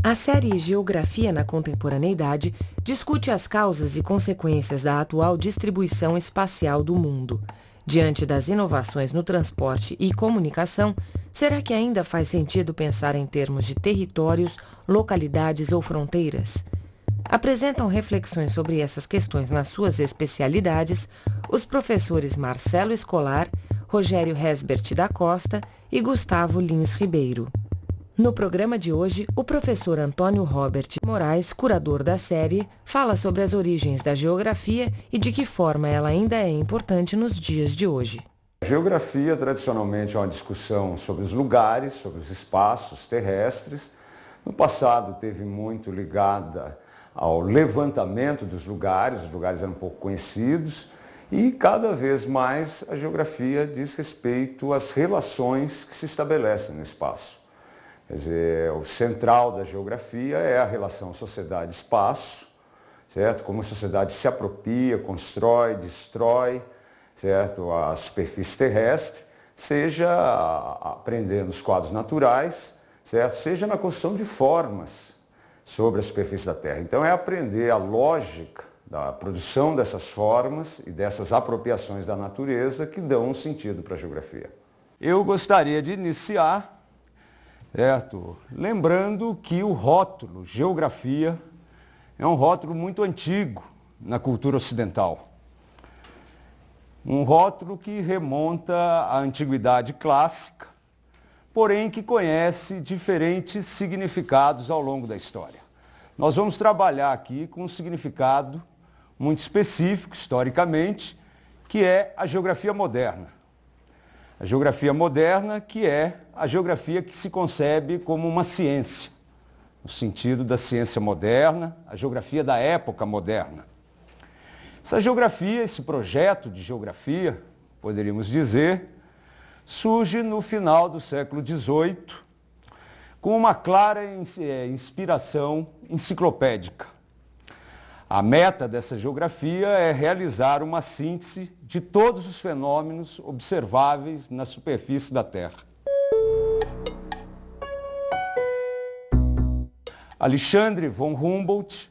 A série Geografia na Contemporaneidade discute as causas e consequências da atual distribuição espacial do mundo. Diante das inovações no transporte e comunicação, será que ainda faz sentido pensar em termos de territórios, localidades ou fronteiras? Apresentam reflexões sobre essas questões nas suas especialidades os professores Marcelo Escolar, Rogério Resbert da Costa e Gustavo Lins Ribeiro. No programa de hoje, o professor Antônio Robert Moraes, curador da série, fala sobre as origens da geografia e de que forma ela ainda é importante nos dias de hoje. A geografia, tradicionalmente, é uma discussão sobre os lugares, sobre os espaços terrestres. No passado, teve muito ligada ao levantamento dos lugares, os lugares eram pouco conhecidos, e cada vez mais a geografia diz respeito às relações que se estabelecem no espaço. Quer dizer, o central da geografia é a relação sociedade-espaço, certo? Como a sociedade se apropria, constrói, destrói, certo? A superfície terrestre, seja aprendendo os quadros naturais, certo? Seja na construção de formas sobre a superfície da Terra. Então é aprender a lógica da produção dessas formas e dessas apropriações da natureza que dão um sentido para a geografia. Eu gostaria de iniciar, certo? Lembrando que o rótulo geografia é um rótulo muito antigo na cultura ocidental. Um rótulo que remonta à antiguidade clássica, porém que conhece diferentes significados ao longo da história. Nós vamos trabalhar aqui com um significado muito específico, historicamente, que é a geografia moderna. A geografia moderna, que é a geografia que se concebe como uma ciência, no sentido da ciência moderna, a geografia da época moderna. Essa geografia, esse projeto de geografia, poderíamos dizer, surge no final do século XVIII, com uma clara inspiração enciclopédica. A meta dessa geografia é realizar uma síntese de todos os fenômenos observáveis na superfície da Terra. Alexandre von Humboldt,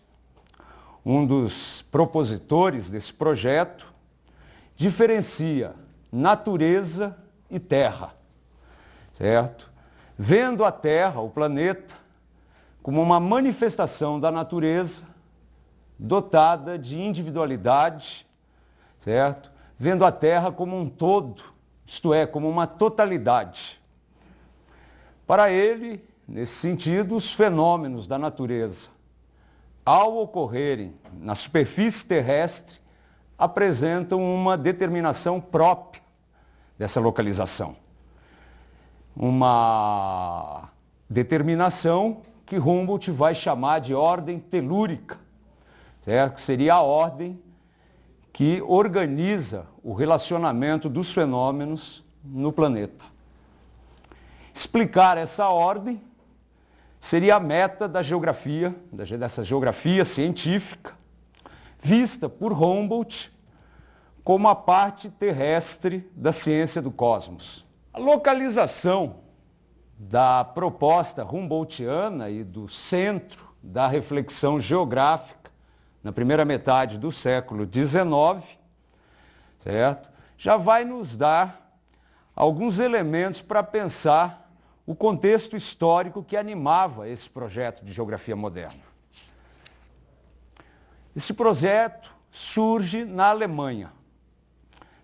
um dos propositores desse projeto, diferencia natureza e terra, certo? Vendo a Terra, o planeta, como uma manifestação da natureza, dotada de individualidade, certo? Vendo a Terra como um todo, isto é, como uma totalidade. Para ele, nesse sentido, os fenômenos da natureza, ao ocorrerem na superfície terrestre, apresentam uma determinação própria dessa localização. Uma determinação que Humboldt vai chamar de ordem telúrica, certo? Que seria a ordem que organiza o relacionamento dos fenômenos no planeta. Explicar essa ordem seria a meta da geografia, dessa geografia científica, vista por Humboldt como a parte terrestre da ciência do cosmos. A localização da proposta humboldtiana e do centro da reflexão geográfica na primeira metade do século XIX, certo? Já vai nos dar alguns elementos para pensar o contexto histórico que animava esse projeto de geografia moderna. Esse projeto surge na Alemanha.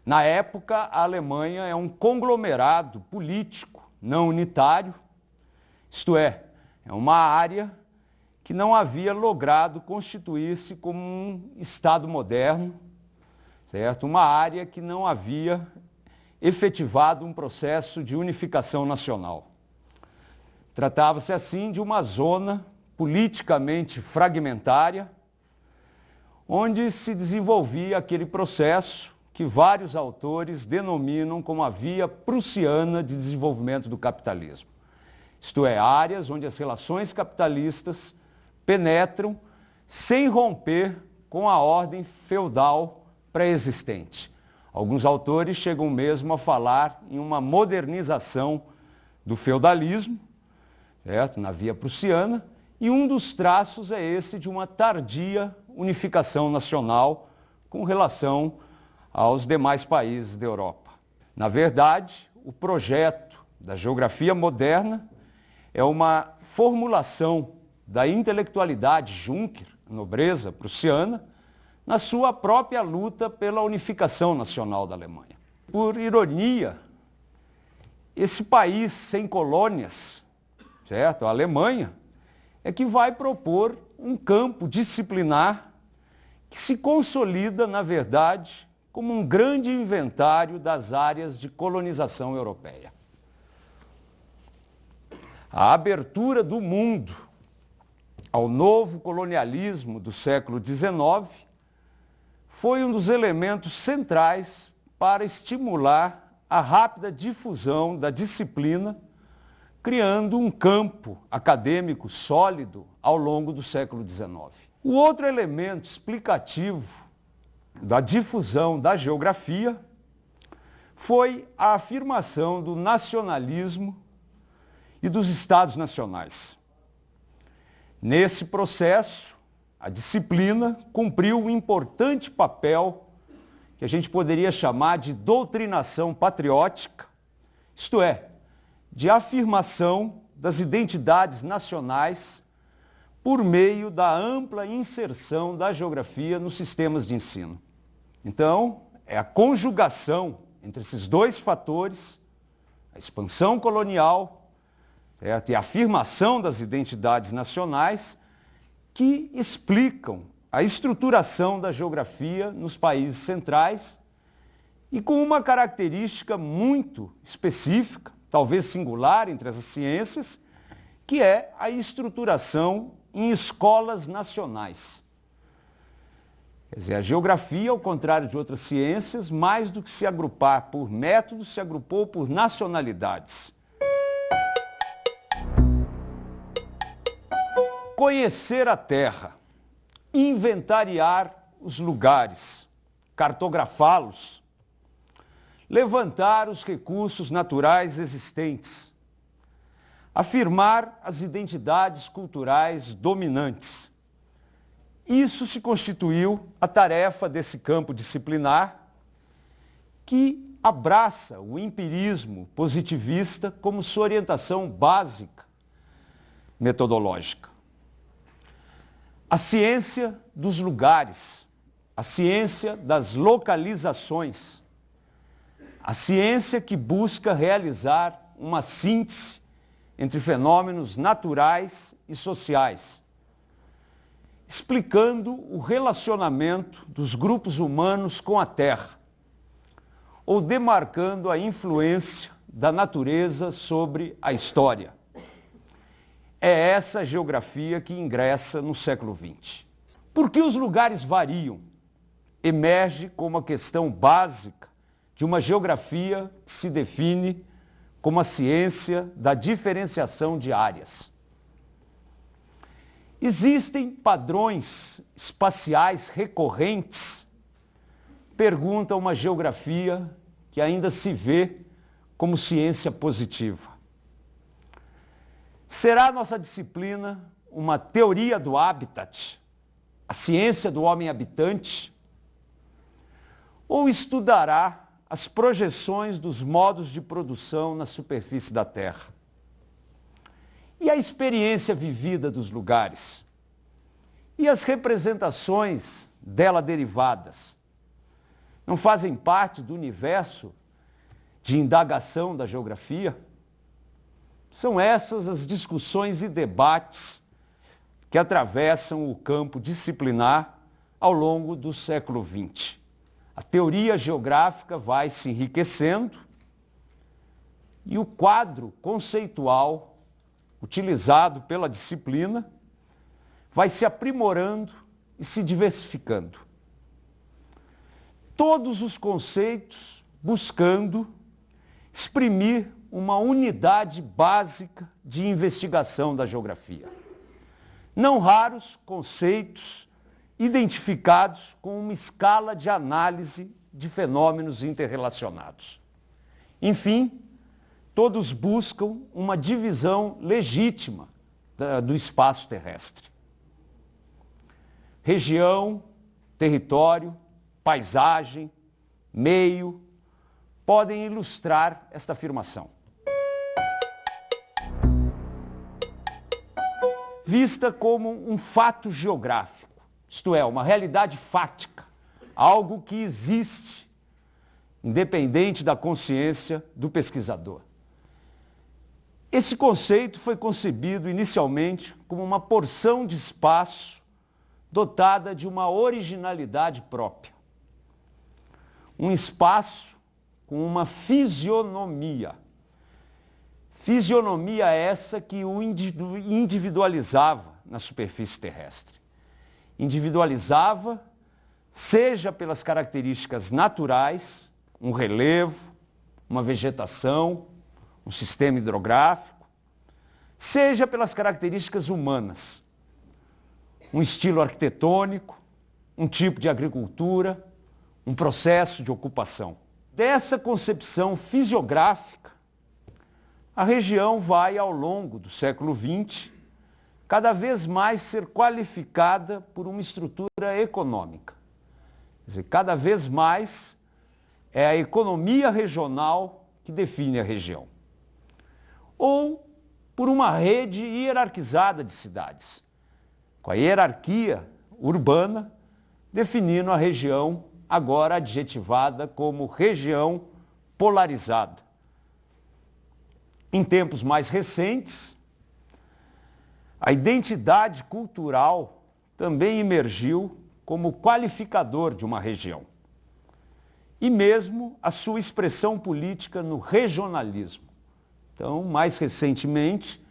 Na época, a Alemanha é um conglomerado político não unitário, isto é uma área que não havia logrado constituir-se como um Estado moderno, certo? Uma área que não havia efetivado um processo de unificação nacional. Tratava-se, assim, de uma zona politicamente fragmentária, onde se desenvolvia aquele processo que vários autores denominam como a via prussiana de desenvolvimento do capitalismo. Isto é, áreas onde as relações capitalistas penetram sem romper com a ordem feudal pré-existente. Alguns autores chegam mesmo a falar em uma modernização do feudalismo, certo? Na via prussiana, E um dos traços é esse de uma tardia unificação nacional com relação aos demais países da Europa. Na verdade, o projeto da geografia moderna é uma formulação da intelectualidade Juncker, nobreza prussiana, na sua própria luta pela unificação nacional da Alemanha. Por ironia, esse país sem colônias, certo? A Alemanha, é que vai propor um campo disciplinar que se consolida, na verdade, como um grande inventário das áreas de colonização europeia. A abertura do mundo ao novo colonialismo do século XIX foi um dos elementos centrais para estimular a rápida difusão da disciplina, criando um campo acadêmico sólido ao longo do século XIX. O outro elemento explicativo da difusão da geografia foi a afirmação do nacionalismo e dos estados nacionais. Nesse processo, a disciplina cumpriu um importante papel que a gente poderia chamar de doutrinação patriótica, isto é, de afirmação das identidades nacionais por meio da ampla inserção da geografia nos sistemas de ensino. Então, é a conjugação entre esses dois fatores, a expansão colonial, certo? E a afirmação das identidades nacionais, que explicam a estruturação da geografia nos países centrais e com uma característica muito específica, talvez singular entre as ciências, que é a estruturação em escolas nacionais. Quer dizer, a geografia, ao contrário de outras ciências, mais do que se agrupar por métodos, se agrupou por nacionalidades. Conhecer a Terra, inventariar os lugares, cartografá-los, levantar os recursos naturais existentes, afirmar as identidades culturais dominantes. Isso se constituiu a tarefa desse campo disciplinar que abraça o empirismo positivista como sua orientação básica metodológica. A ciência dos lugares, a ciência das localizações, a ciência que busca realizar uma síntese entre fenômenos naturais e sociais, explicando o relacionamento dos grupos humanos com a Terra, ou demarcando a influência da natureza sobre a história. É essa geografia que ingressa no século XX. Porque os lugares variam, emerge como a questão básica de uma geografia que se define como a ciência da diferenciação de áreas. Existem padrões espaciais recorrentes? Pergunta uma geografia que ainda se vê como ciência positiva. Será nossa disciplina uma teoria do habitat, a ciência do homem habitante? Ou estudará as projeções dos modos de produção na superfície da Terra? E a experiência vivida dos lugares? E as representações dela derivadas? Não fazem parte do universo de indagação da geografia? São essas as discussões e debates que atravessam o campo disciplinar ao longo do século XX. A teoria geográfica vai se enriquecendo e o quadro conceitual utilizado pela disciplina vai se aprimorando e se diversificando. Todos os conceitos buscando exprimir uma unidade básica de investigação da geografia. Não raros conceitos identificados com uma escala de análise de fenômenos interrelacionados. Enfim, todos buscam uma divisão legítima do espaço terrestre. Região, território, paisagem, meio, podem ilustrar esta afirmação. Vista como um fato geográfico, isto é, uma realidade fática, algo que existe, independente da consciência do pesquisador. Esse conceito foi concebido inicialmente como uma porção de espaço dotada de uma originalidade própria. Um espaço com uma fisionomia. Fisionomia essa que o individualizava na superfície terrestre. Individualizava, seja pelas características naturais, um relevo, uma vegetação, um sistema hidrográfico, seja pelas características humanas, um estilo arquitetônico, um tipo de agricultura, um processo de ocupação. Dessa concepção fisiográfica, a região vai, ao longo do século XX, cada vez mais ser qualificada por uma estrutura econômica. Quer dizer, cada vez mais é a economia regional que define a região. Ou por uma rede hierarquizada de cidades, com a hierarquia urbana definindo a região, agora adjetivada como região polarizada. Em tempos mais recentes, a identidade cultural também emergiu como qualificador de uma região. E mesmo a sua expressão política no regionalismo. Então, mais recentemente,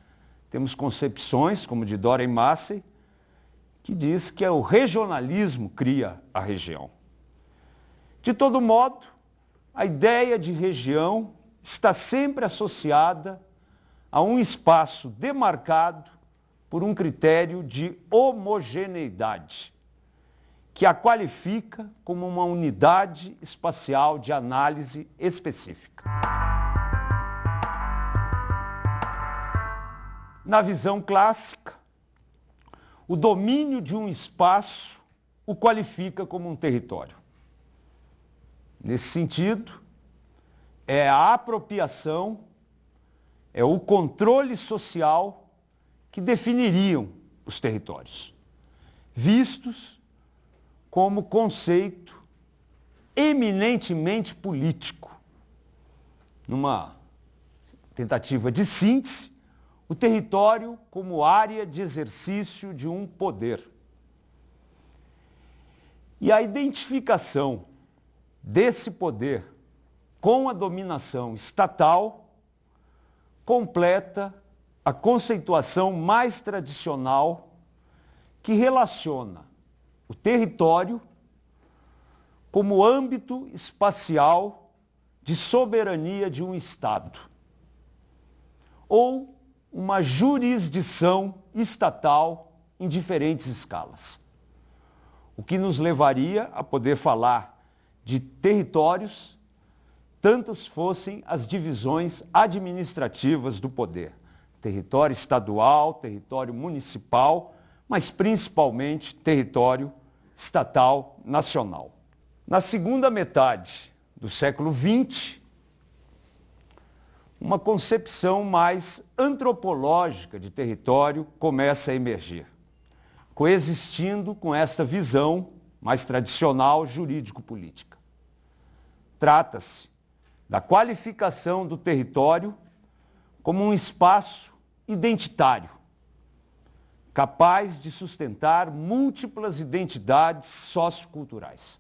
temos concepções, como de Doren Massey, que diz que o regionalismo cria a região. De todo modo, a ideia de região está sempre associada a um espaço demarcado por um critério de homogeneidade, que a qualifica como uma unidade espacial de análise específica. Na visão clássica, o domínio de um espaço o qualifica como um território. Nesse sentido, é a apropriação, é o controle social que definiriam os territórios, vistos como conceito eminentemente político. Numa tentativa de síntese, o território como área de exercício de um poder. E a identificação desse poder com a dominação estatal completa a conceituação mais tradicional que relaciona o território como âmbito espacial de soberania de um Estado, ou uma jurisdição estatal em diferentes escalas. O que nos levaria a poder falar de territórios, tantas fossem as divisões administrativas do poder. Território estadual, território municipal, mas principalmente território estatal nacional. Na segunda metade do século XX, uma concepção mais antropológica de território começa a emergir, coexistindo com esta visão mais tradicional jurídico-política. Trata-se da qualificação do território como um espaço identitário, capaz de sustentar múltiplas identidades socioculturais.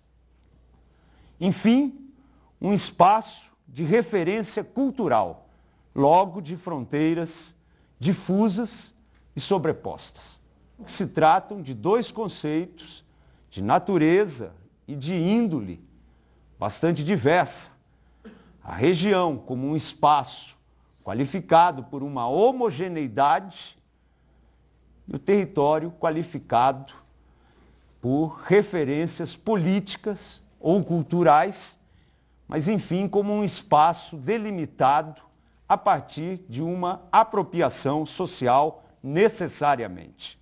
Enfim, um espaço de referência cultural, logo de fronteiras difusas e sobrepostas. Se tratam de dois conceitos de natureza e de índole bastante diversa. A região como um espaço qualificado por uma homogeneidade e o território qualificado por referências políticas ou culturais, mas enfim como um espaço delimitado a partir de uma apropriação social necessariamente.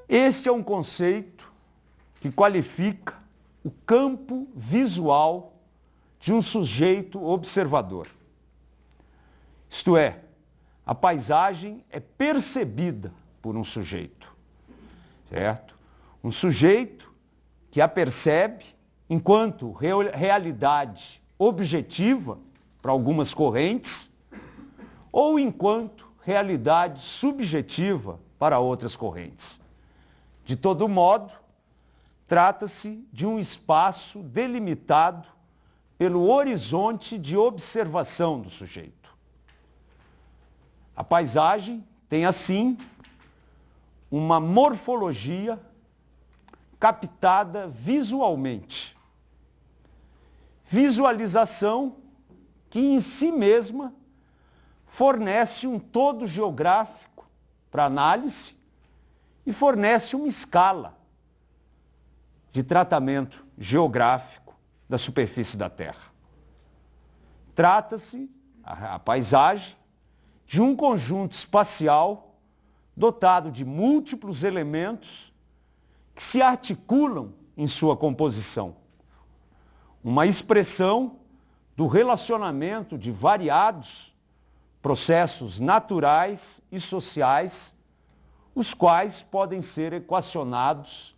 Este é um conceito que qualifica o campo visual de um sujeito observador. Isto é, a paisagem é percebida por um sujeito, certo? Um sujeito que a percebe enquanto realidade objetiva para algumas correntes ou enquanto realidade subjetiva para outras correntes. De todo modo, trata-se de um espaço delimitado pelo horizonte de observação do sujeito. A paisagem tem, assim, uma morfologia captada visualmente. Visualização que, em si mesma, fornece um todo geográfico para análise e fornece uma escala de tratamento geográfico da superfície da Terra. Trata-se, a paisagem, de um conjunto espacial dotado de múltiplos elementos que se articulam em sua composição. Uma expressão do relacionamento de variados processos naturais e sociais, os quais podem ser equacionados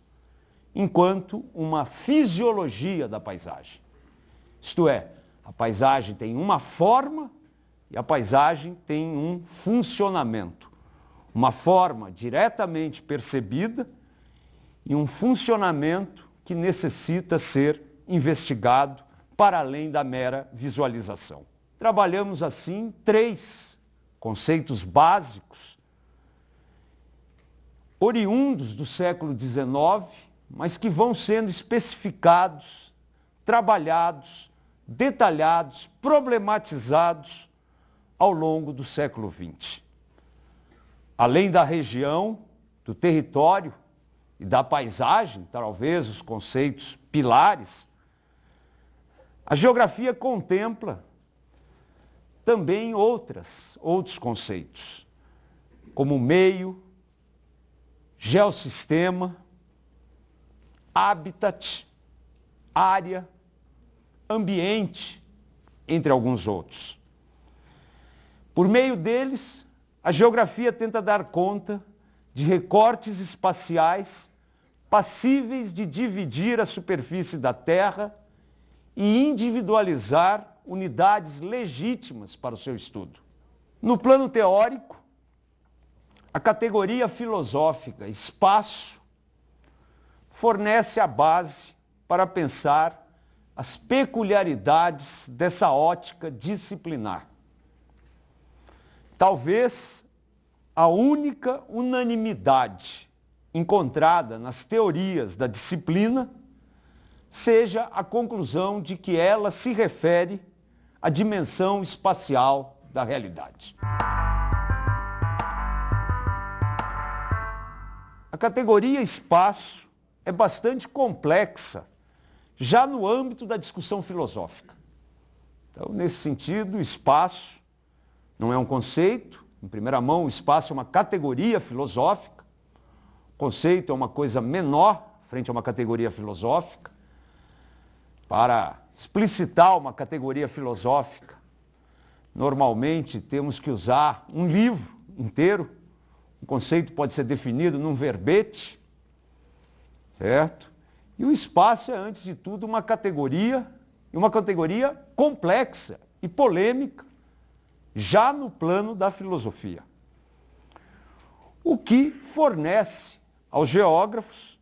enquanto uma fisiologia da paisagem. Isto é, a paisagem tem uma forma e a paisagem tem um funcionamento. Uma forma diretamente percebida e um funcionamento que necessita ser investigado para além da mera visualização. Trabalhamos, assim, 3 conceitos básicos oriundos do século XIX, mas que vão sendo especificados, trabalhados, detalhados, problematizados ao longo do século XX. Além da região, do território e da paisagem, talvez os conceitos pilares, a geografia contempla também outros conceitos, como meio, geossistema, habitat, área, ambiente, entre alguns outros. Por meio deles, a geografia tenta dar conta de recortes espaciais passíveis de dividir a superfície da Terra e individualizar unidades legítimas para o seu estudo. No plano teórico, a categoria filosófica espaço fornece a base para pensar as peculiaridades dessa ótica disciplinar. Talvez a única unanimidade encontrada nas teorias da disciplina seja a conclusão de que ela se refere à dimensão espacial da realidade. A categoria espaço é bastante complexa, já no âmbito da discussão filosófica. Então, nesse sentido, o espaço não é um conceito. Em primeira mão, o espaço é uma categoria filosófica. O conceito é uma coisa menor frente a uma categoria filosófica. Para explicitar uma categoria filosófica, normalmente temos que usar um livro inteiro. O conceito pode ser definido num verbete, certo? E o espaço é, antes de tudo, uma categoria complexa e polêmica, já no plano da filosofia. O que fornece aos geógrafos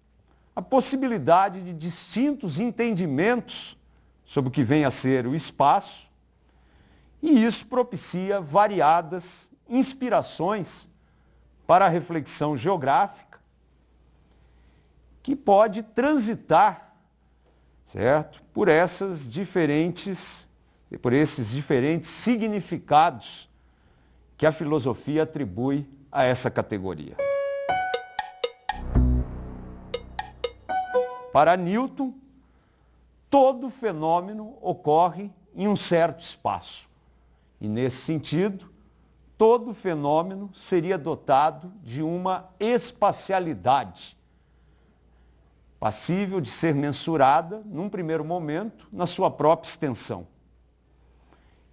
a possibilidade de distintos entendimentos sobre o que vem a ser o espaço, e isso propicia variadas inspirações para a reflexão geográfica, que pode transitar, certo, por esses diferentes significados que a filosofia atribui a essa categoria. Para Newton, todo fenômeno ocorre em um certo espaço. E, nesse sentido, todo fenômeno seria dotado de uma espacialidade, passível de ser mensurada, num primeiro momento, na sua própria extensão,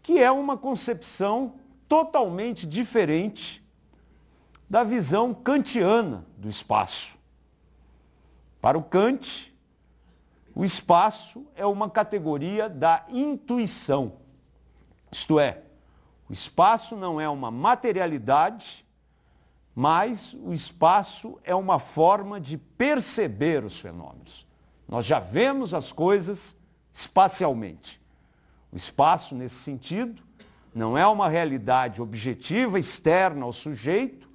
que é uma concepção totalmente diferente da visão kantiana do espaço. Para o Kant, o espaço é uma categoria da intuição, isto é, o espaço não é uma materialidade, mas o espaço é uma forma de perceber os fenômenos. Nós já vemos as coisas espacialmente. O espaço, nesse sentido, não é uma realidade objetiva, externa ao sujeito,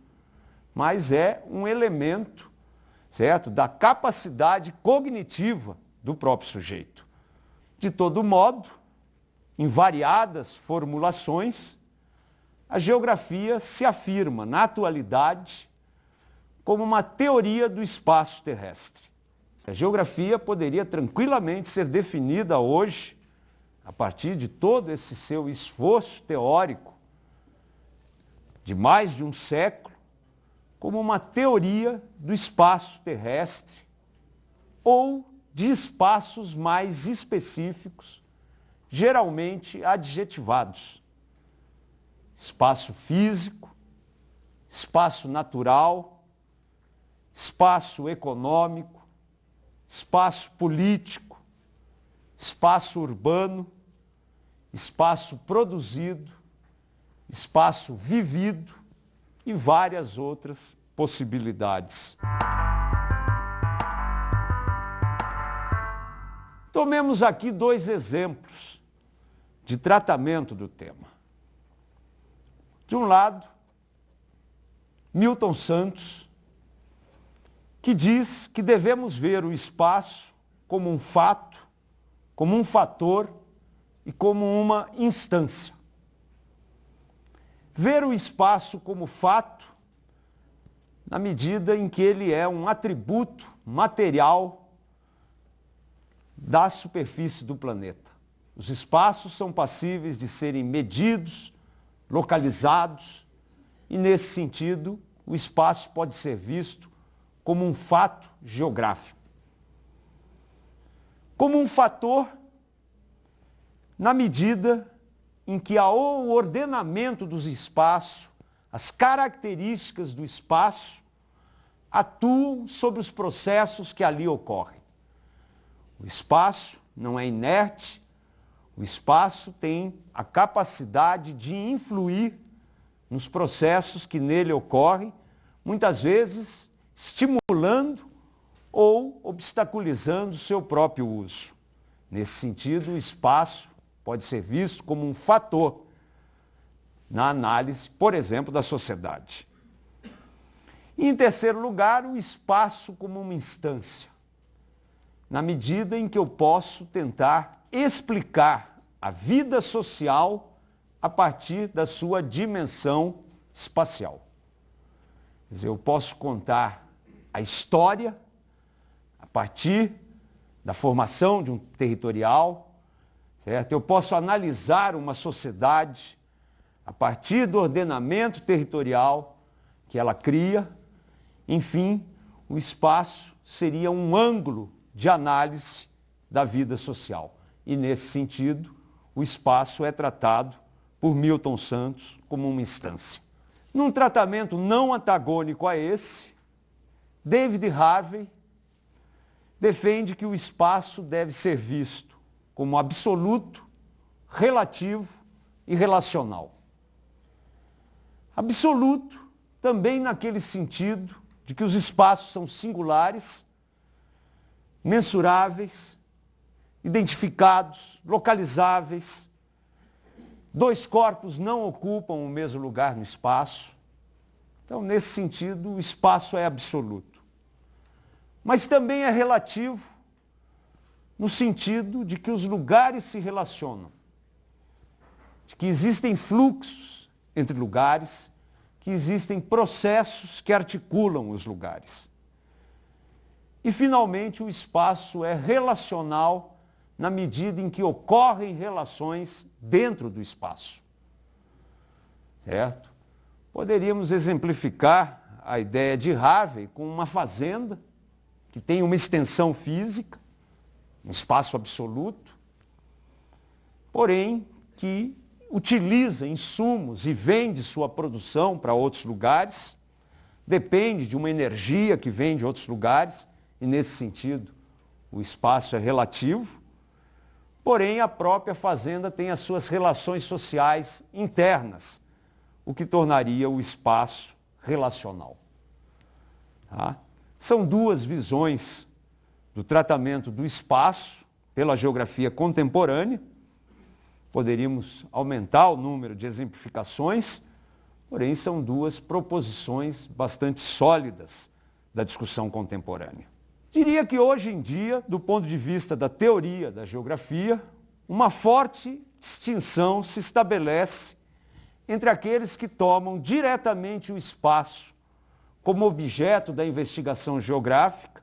mas é um elemento, certo, da capacidade cognitiva do próprio sujeito. De todo modo, em variadas formulações, a geografia se afirma, na atualidade, como uma teoria do espaço terrestre. A geografia poderia tranquilamente ser definida hoje, a partir de todo esse seu esforço teórico de mais de um século, como uma teoria do espaço terrestre ou de espaços mais específicos, geralmente adjetivados. Espaço físico, espaço natural, espaço econômico, espaço político, espaço urbano, espaço produzido, espaço vivido e várias outras possibilidades. Tomemos aqui 2 exemplos de tratamento do tema. De um lado, Milton Santos, que diz que devemos ver o espaço como um fato, como um fator e como uma instância. Ver o espaço como fato, na medida em que ele é um atributo material da superfície do planeta. Os espaços são passíveis de serem medidos, localizados, e nesse sentido, o espaço pode ser visto como um fato geográfico. Como um fator, na medida em que o ordenamento dos espaços, as características do espaço, atuam sobre os processos que ali ocorrem. O espaço não é inerte, o espaço tem a capacidade de influir nos processos que nele ocorrem, muitas vezes estimulando ou obstaculizando o seu próprio uso. Nesse sentido, o espaço pode ser visto como um fator na análise, por exemplo, da sociedade. E, em terceiro lugar, o espaço como uma instância, na medida em que eu posso tentar explicar a vida social a partir da sua dimensão espacial. Quer dizer, eu posso contar a história a partir da formação de um territorial, certo? Eu posso analisar uma sociedade a partir do ordenamento territorial que ela cria. Enfim, o espaço seria um ângulo de análise da vida social. E, nesse sentido, o espaço é tratado por Milton Santos como uma instância. Num tratamento não antagônico a esse, David Harvey defende que o espaço deve ser visto como absoluto, relativo e relacional. Absoluto também naquele sentido de que os espaços são singulares, mensuráveis, identificados, localizáveis. 2 corpos não ocupam o mesmo lugar no espaço. Então, nesse sentido, o espaço é absoluto. Mas também é relativo no sentido de que os lugares se relacionam, de que existem fluxos entre lugares, que existem processos que articulam os lugares. E, finalmente, o espaço é relacional na medida em que ocorrem relações dentro do espaço. certo? Poderíamos exemplificar a ideia de Harvey com uma fazenda que tem uma extensão física, um espaço absoluto, porém que utiliza insumos e vende sua produção para outros lugares, depende de uma energia que vem de outros lugares, e nesse sentido o espaço é relativo, porém a própria fazenda tem as suas relações sociais internas, o que tornaria o espaço relacional. Tá? São duas visões do tratamento do espaço pela geografia contemporânea. Poderíamos aumentar o número de exemplificações, porém são duas proposições bastante sólidas da discussão contemporânea. Diria que hoje em dia, do ponto de vista da teoria da geografia, uma forte distinção se estabelece entre aqueles que tomam diretamente o espaço como objeto da investigação geográfica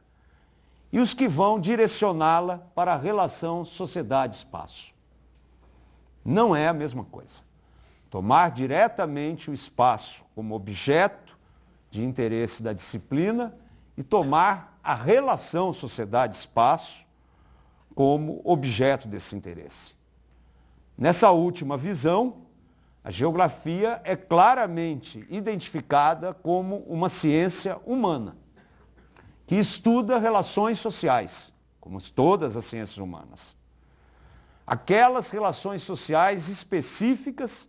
e os que vão direcioná-la para a relação sociedade-espaço. Não é a mesma coisa. Tomar diretamente o espaço como objeto de interesse da disciplina e tomar a relação sociedade-espaço como objeto desse interesse. Nessa última visão, a geografia é claramente identificada como uma ciência humana, que estuda relações sociais, como todas as ciências humanas. Aquelas relações sociais específicas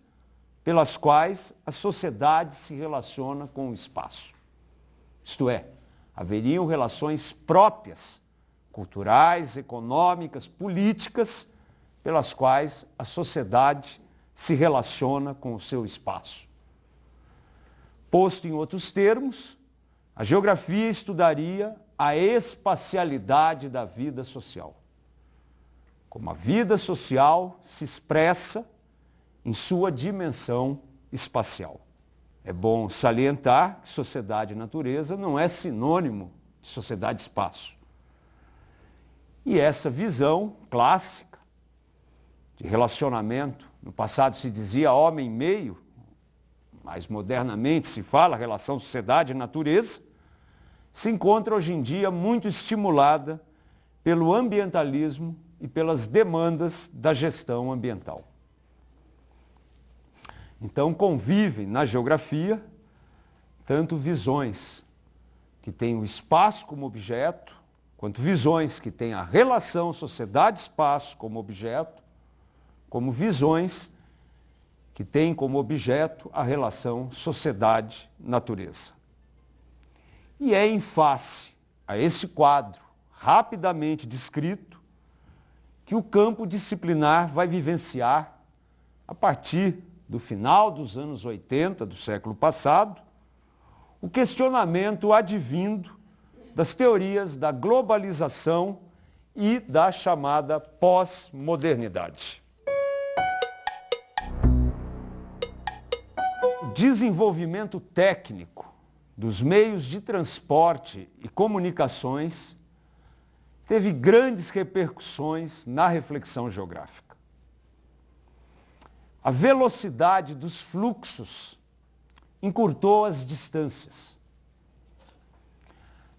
pelas quais a sociedade se relaciona com o espaço. Isto é, haveriam relações próprias, culturais, econômicas, políticas, pelas quais a sociedade se relaciona com o seu espaço. Posto em outros termos, a geografia estudaria a espacialidade da vida social. Como a vida social se expressa em sua dimensão espacial. É bom salientar que sociedade e natureza não é sinônimo de sociedade e espaço. E essa visão clássica de relacionamento, no passado se dizia homem-meio, mas modernamente se fala relação sociedade e natureza, se encontra hoje em dia muito estimulada pelo ambientalismo e pelas demandas da gestão ambiental. Então convivem na geografia tanto visões que têm o espaço como objeto, quanto visões que têm a relação sociedade-espaço como objeto, como visões que têm como objeto a relação sociedade-natureza. E é em face a esse quadro rapidamente descrito que o campo disciplinar vai vivenciar, a partir do final dos anos 80 do século passado, o questionamento advindo das teorias da globalização e da chamada pós-modernidade. O desenvolvimento técnico dos meios de transporte e comunicações teve grandes repercussões na reflexão geográfica. A velocidade dos fluxos encurtou as distâncias.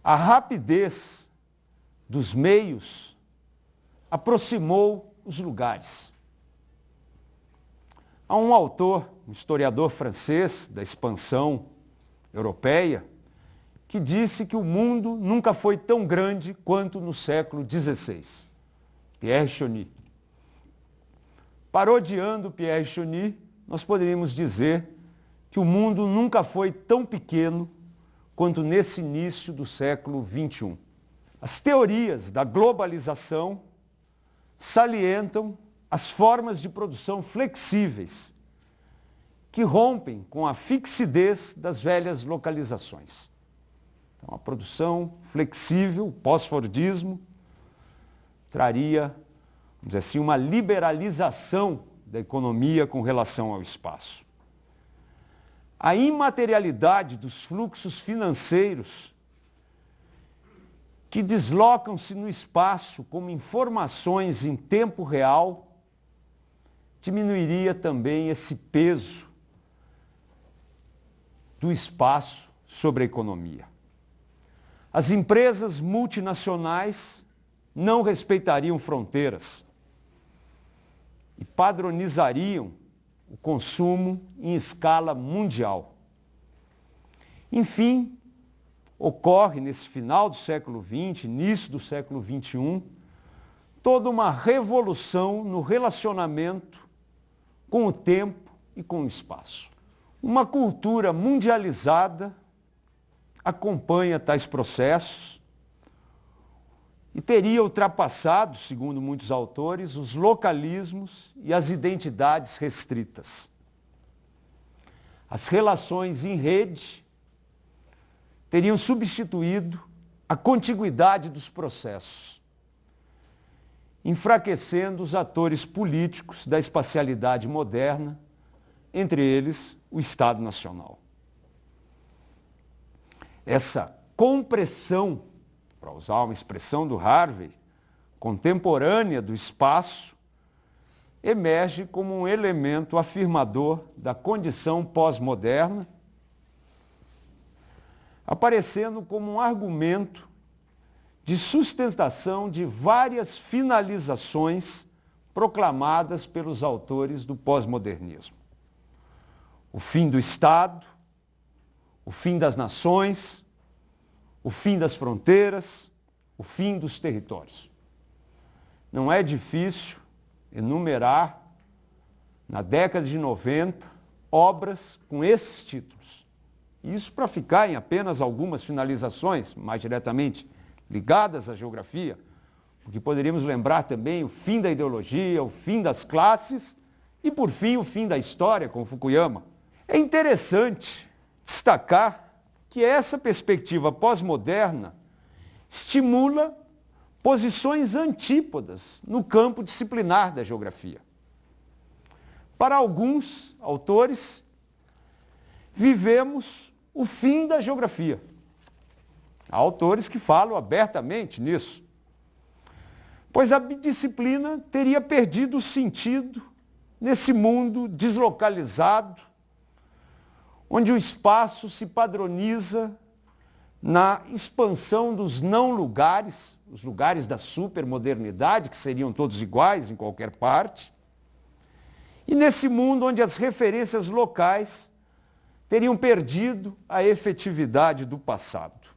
A rapidez dos meios aproximou os lugares. Há um autor, um historiador francês da expansão europeia, que disse que o mundo nunca foi tão grande quanto no século XVI. Pierre Chauny. Parodiando Pierre Chauny, nós poderíamos dizer que o mundo nunca foi tão pequeno quanto nesse início do século XXI. As teorias da globalização salientam as formas de produção flexíveis que rompem com a fixidez das velhas localizações. Então, a produção flexível, o pós-fordismo, traria, vamos dizer assim, uma liberalização da economia com relação ao espaço. A imaterialidade dos fluxos financeiros que deslocam-se no espaço como informações em tempo real, diminuiria também esse peso do espaço sobre a economia. As empresas multinacionais não respeitariam fronteiras e padronizariam o consumo em escala mundial. Enfim, ocorre nesse final do século XX, início do século XXI, toda uma revolução no relacionamento com o tempo e com o espaço. Uma cultura mundializada acompanha tais processos e teria ultrapassado, segundo muitos autores, os localismos e as identidades restritas. As relações em rede teriam substituído a contiguidade dos processos, enfraquecendo os atores políticos da espacialidade moderna, entre eles o Estado Nacional. Essa compressão, para usar uma expressão do Harvey, contemporânea do espaço, emerge como um elemento afirmador da condição pós-moderna, aparecendo como um argumento de sustentação de várias finalizações proclamadas pelos autores do pós-modernismo. O fim do Estado, o fim das nações, o fim das fronteiras, o fim dos territórios. Não é difícil enumerar, na década de 90, obras com esses títulos. Isso para ficar em apenas algumas finalizações, mais diretamente ligadas à geografia, porque poderíamos lembrar também o fim da ideologia, o fim das classes e, por fim, o fim da história, com Fukuyama. É interessante destacar que essa perspectiva pós-moderna estimula posições antípodas no campo disciplinar da geografia. Para alguns autores, vivemos o fim da geografia. Há autores que falam abertamente nisso, pois a disciplina teria perdido o sentido nesse mundo deslocalizado, onde o espaço se padroniza na expansão dos não-lugares, os lugares da supermodernidade, que seriam todos iguais em qualquer parte, e nesse mundo onde as referências locais teriam perdido a efetividade do passado.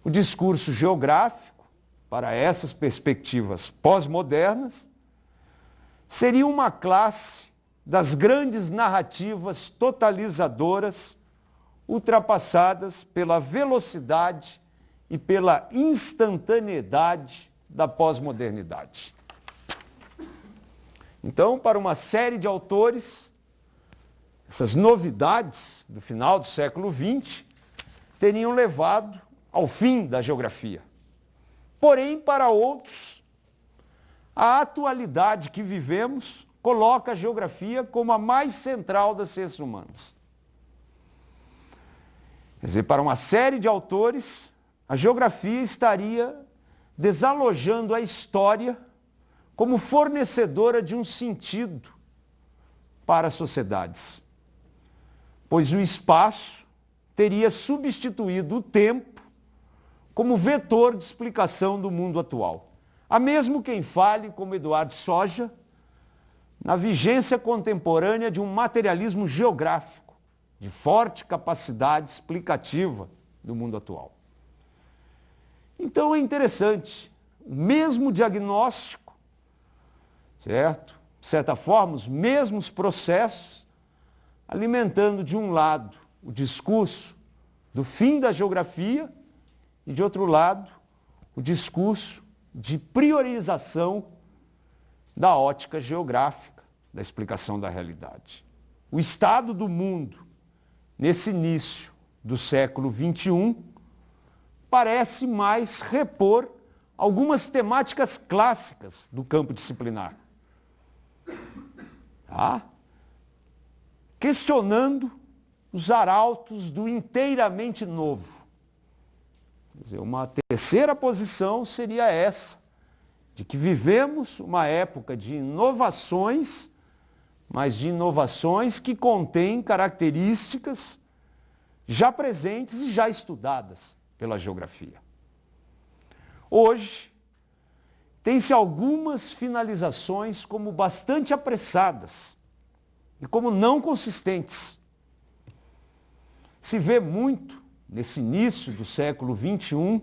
O discurso geográfico, para essas perspectivas pós-modernas, seria uma classe das grandes narrativas totalizadoras ultrapassadas pela velocidade e pela instantaneidade da pós-modernidade. Então, para uma série de autores, essas novidades do final do século XX teriam levado ao fim da geografia. Porém, para outros, a atualidade que vivemos coloca a geografia como a mais central das ciências humanas. Quer dizer, para uma série de autores, a geografia estaria desalojando a história como fornecedora de um sentido para as sociedades, pois o espaço teria substituído o tempo como vetor de explicação do mundo atual. Há mesmo quem fale, como Eduardo Soja, na vigência contemporânea de um materialismo geográfico, de forte capacidade explicativa do mundo atual. Então é interessante, o mesmo diagnóstico, certo? De certa forma, os mesmos processos, alimentando de um lado o discurso do fim da geografia e de outro lado o discurso de priorização da ótica geográfica, da explicação da realidade. O estado do mundo, nesse início do século XXI, parece mais repor algumas temáticas clássicas do campo disciplinar. Questionando os arautos do inteiramente novo. Quer dizer, uma terceira posição seria essa, de que vivemos uma época de inovações, mas de inovações que contêm características já presentes e já estudadas pela geografia. Hoje, tem-se algumas finalizações como bastante apressadas e como não consistentes. Se vê muito, nesse início do século XXI,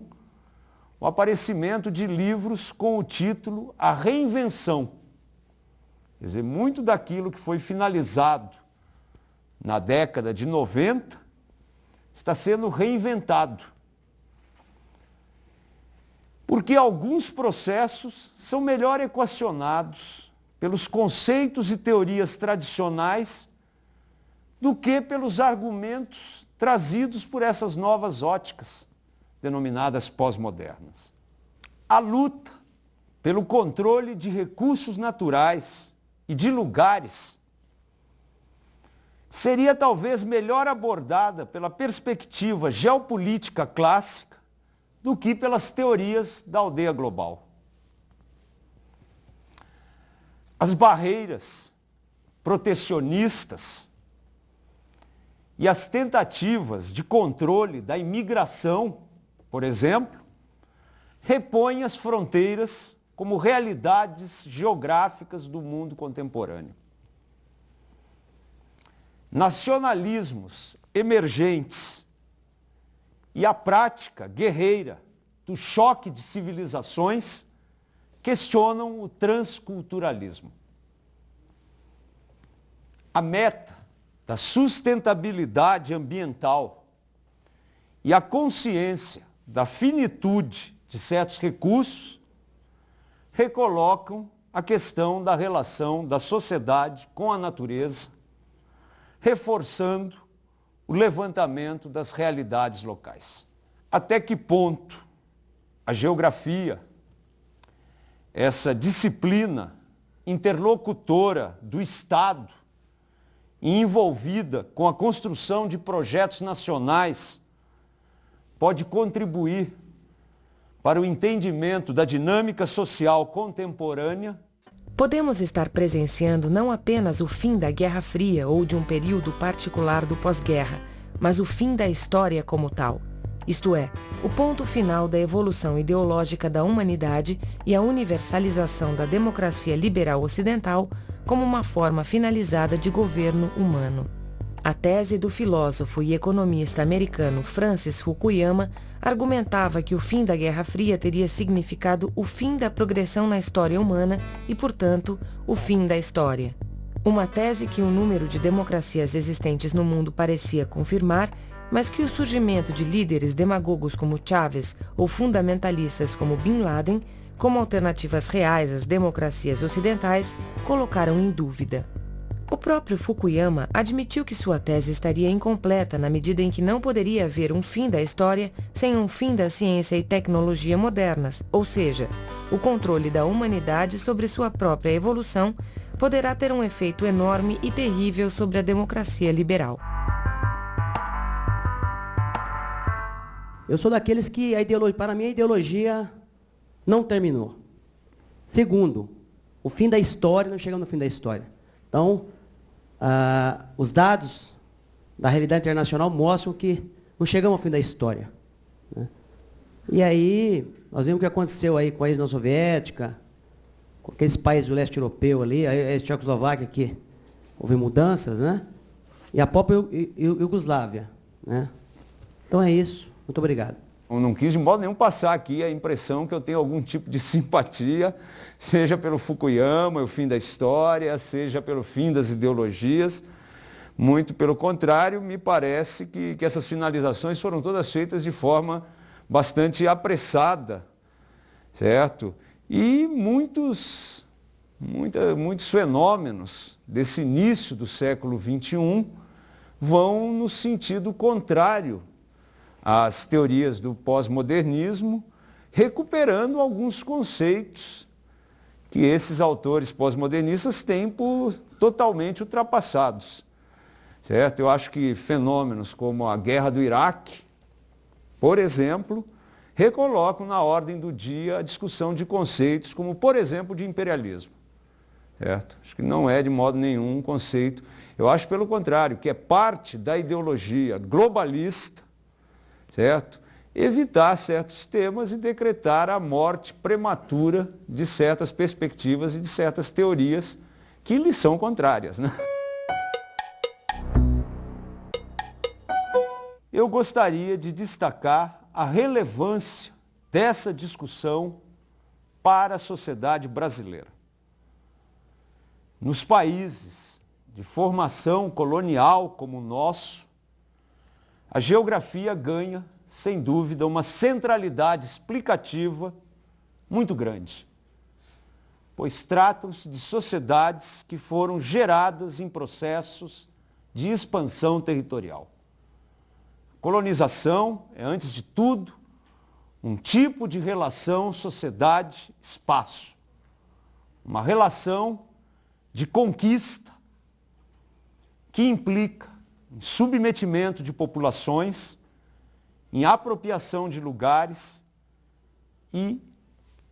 o aparecimento de livros com o título A Reinvenção. Quer dizer, muito daquilo que foi finalizado na década de 90 está sendo reinventado. Porque alguns processos são melhor equacionados pelos conceitos e teorias tradicionais do que pelos argumentos trazidos por essas novas óticas, denominadas pós-modernas. A luta pelo controle de recursos naturais e de lugares seria talvez melhor abordada pela perspectiva geopolítica clássica do que pelas teorias da aldeia global. As barreiras protecionistas e as tentativas de controle da imigração, por exemplo, repõem as fronteiras como realidades geográficas do mundo contemporâneo. Nacionalismos emergentes e a prática guerreira do choque de civilizações questionam o transculturalismo. A meta da sustentabilidade ambiental e a consciência da finitude de certos recursos recolocam a questão da relação da sociedade com a natureza, reforçando o levantamento das realidades locais. Até que ponto a geografia, essa disciplina interlocutora do Estado e envolvida com a construção de projetos nacionais, pode contribuir para o entendimento da dinâmica social contemporânea? Podemos estar presenciando não apenas o fim da Guerra Fria ou de um período particular do pós-guerra, mas o fim da história como tal. Isto é, o ponto final da evolução ideológica da humanidade e a universalização da democracia liberal ocidental como uma forma finalizada de governo humano. A tese do filósofo e economista americano Francis Fukuyama argumentava que o fim da Guerra Fria teria significado o fim da progressão na história humana e, portanto, o fim da história. Uma tese que o número de democracias existentes no mundo parecia confirmar, mas que o surgimento de líderes demagogos como Chávez ou fundamentalistas como Bin Laden, como alternativas reais às democracias ocidentais, colocaram em dúvida. O próprio Fukuyama admitiu que sua tese estaria incompleta na medida em que não poderia haver um fim da história sem um fim da ciência e tecnologia modernas, ou seja, o controle da humanidade sobre sua própria evolução poderá ter um efeito enorme e terrível sobre a democracia liberal. Eu sou daqueles que para mim a ideologia não terminou. Segundo, o fim da história, não chegamos no fim da história. Então, os dados da realidade internacional mostram que não chegamos ao fim da história, né? E aí, nós vimos o que aconteceu aí com a ex-União Soviética, com aqueles países do leste europeu ali, a ex-Tchecoslováquia, que houve mudanças, né? E a própria Iugoslávia, né? Então é isso. Muito obrigado. Eu não quis de modo nenhum passar aqui a impressão que eu tenho algum tipo de simpatia, seja pelo Fukuyama, o fim da história, seja pelo fim das ideologias. Muito pelo contrário, me parece que essas finalizações foram todas feitas de forma bastante apressada, certo? E muitos fenômenos desse início do século XXI vão no sentido contrário às teorias do pós-modernismo, recuperando alguns conceitos que esses autores pós-modernistas têm por totalmente ultrapassados, certo? Eu acho que fenômenos como a Guerra do Iraque, por exemplo, recolocam na ordem do dia a discussão de conceitos como, por exemplo, de imperialismo, certo? Acho que não é de modo nenhum um conceito. Eu acho, pelo contrário, que é parte da ideologia globalista, certo? Evitar certos temas e decretar a morte prematura de certas perspectivas e de certas teorias que lhes são contrárias, né? Eu gostaria de destacar a relevância dessa discussão para a sociedade brasileira. Nos países de formação colonial como o nosso, a geografia ganha, sem dúvida, uma centralidade explicativa muito grande, pois tratam-se de sociedades que foram geradas em processos de expansão territorial. Colonização é, antes de tudo, um tipo de relação sociedade-espaço, uma relação de conquista que implica em submetimento de populações, em apropriação de lugares e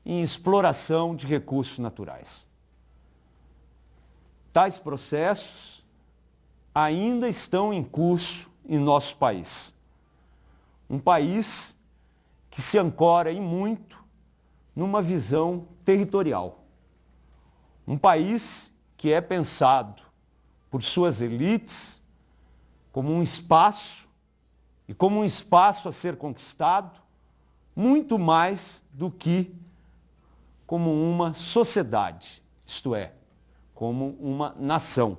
em exploração de recursos naturais. Tais processos ainda estão em curso em nosso país. Um país que se ancora em muito numa visão territorial. Um país que é pensado por suas elites como um espaço e como um espaço a ser conquistado, muito mais do que como uma sociedade, isto é, como uma nação.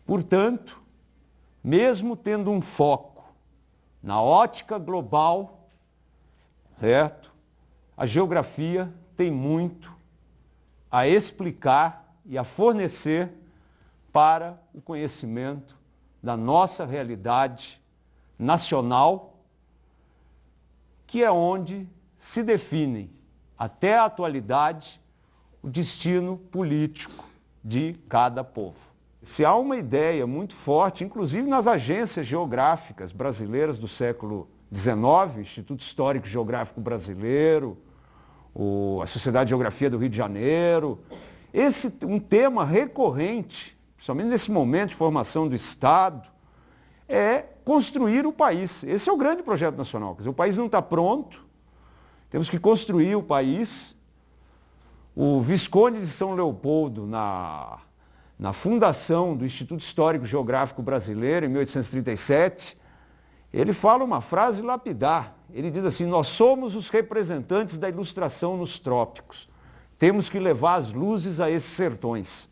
Portanto, mesmo tendo um foco na ótica global, certo? A geografia tem muito a explicar e a fornecer para o conhecimento da nossa realidade nacional, que é onde se definem, até a atualidade, o destino político de cada povo. Se há uma ideia muito forte, inclusive nas agências geográficas brasileiras do século XIX, Instituto Histórico e Geográfico Brasileiro, a Sociedade de Geografia do Rio de Janeiro, um tema recorrente, principalmente nesse momento de formação do Estado, é construir o país. Esse é o grande projeto nacional. Quer dizer, o país não está pronto, temos que construir o país. O Visconde de São Leopoldo, na fundação do Instituto Histórico e Geográfico Brasileiro, em 1837, ele fala uma frase lapidar. Ele diz assim: nós somos os representantes da ilustração nos trópicos. Temos que levar as luzes a esses sertões.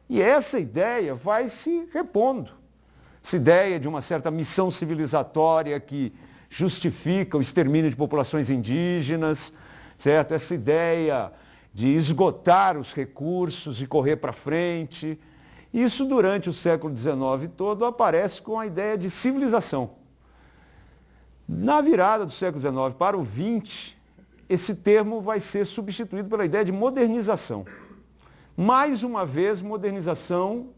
E essa ideia vai se repondo. Essa ideia de uma certa missão civilizatória que justifica o extermínio de populações indígenas, certo? Essa ideia de esgotar os recursos e correr para frente. Isso, durante o século XIX todo, aparece com a ideia de civilização. Na virada do século XIX para o XX, esse termo vai ser substituído pela ideia de modernização. Mais uma vez, modernização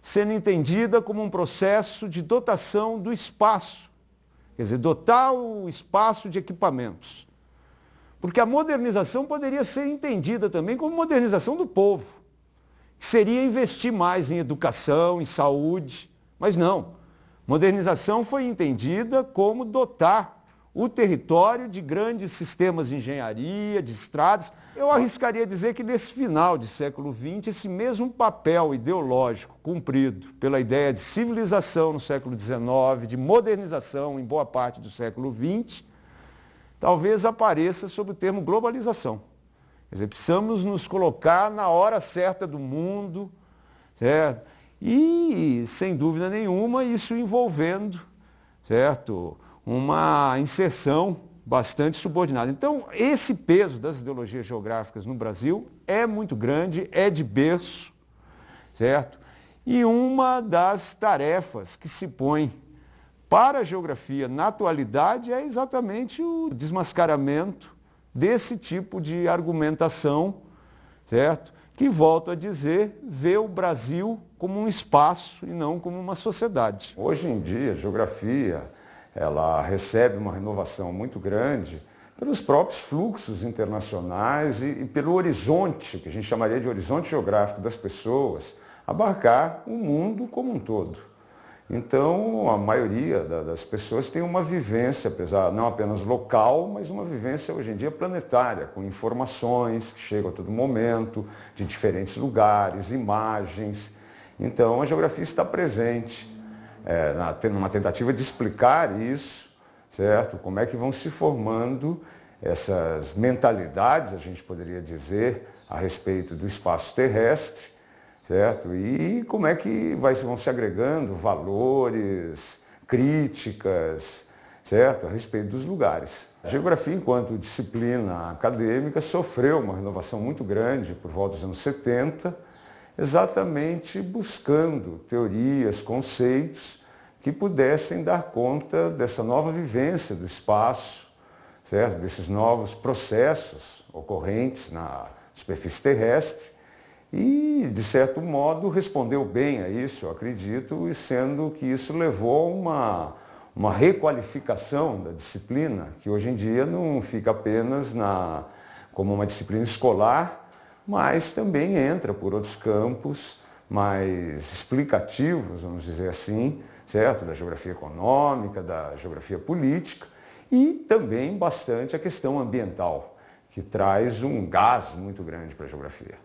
sendo entendida como um processo de dotação do espaço. Quer dizer, dotar o espaço de equipamentos. Porque a modernização poderia ser entendida também como modernização do povo, que seria investir mais em educação, em saúde, mas não. Modernização foi entendida como dotar o território de grandes sistemas de engenharia, de estradas. Eu arriscaria dizer que nesse final de século XX, esse mesmo papel ideológico cumprido pela ideia de civilização no século XIX, de modernização em boa parte do século XX, talvez apareça sob o termo globalização. Quer dizer, precisamos nos colocar na hora certa do mundo, certo? E, sem dúvida nenhuma, isso envolvendo, certo, uma inserção bastante subordinada. Então, esse peso das ideologias geográficas no Brasil é muito grande, é de berço, certo? E uma das tarefas que se põe para a geografia na atualidade é exatamente o desmascaramento desse tipo de argumentação, certo? Que, volto a dizer, vê o Brasil como um espaço e não como uma sociedade. Hoje em dia, a geografia, ela recebe uma renovação muito grande pelos próprios fluxos internacionais e pelo horizonte, que a gente chamaria de horizonte geográfico das pessoas, abarcar o mundo como um todo. Então, a maioria das pessoas tem uma vivência, apesar não apenas local, mas uma vivência hoje em dia planetária, com informações que chegam a todo momento, de diferentes lugares, imagens. Então, a geografia está presente, numa tentativa de explicar isso, certo? Como é que vão se formando essas mentalidades, a gente poderia dizer, a respeito do espaço terrestre, certo? E como é que vão se agregando valores, críticas, certo? A respeito dos lugares. A geografia, enquanto disciplina acadêmica, sofreu uma renovação muito grande por volta dos anos 70, exatamente buscando teorias, conceitos que pudessem dar conta dessa nova vivência do espaço, certo? Desses novos processos ocorrentes na superfície terrestre. E, de certo modo, respondeu bem a isso, eu acredito, e sendo que isso levou a uma requalificação da disciplina, que hoje em dia não fica apenas como uma disciplina escolar, mas também entra por outros campos mais explicativos, vamos dizer assim, certo? Da geografia econômica, da geografia política e também bastante a questão ambiental, que traz um gás muito grande para a geografia.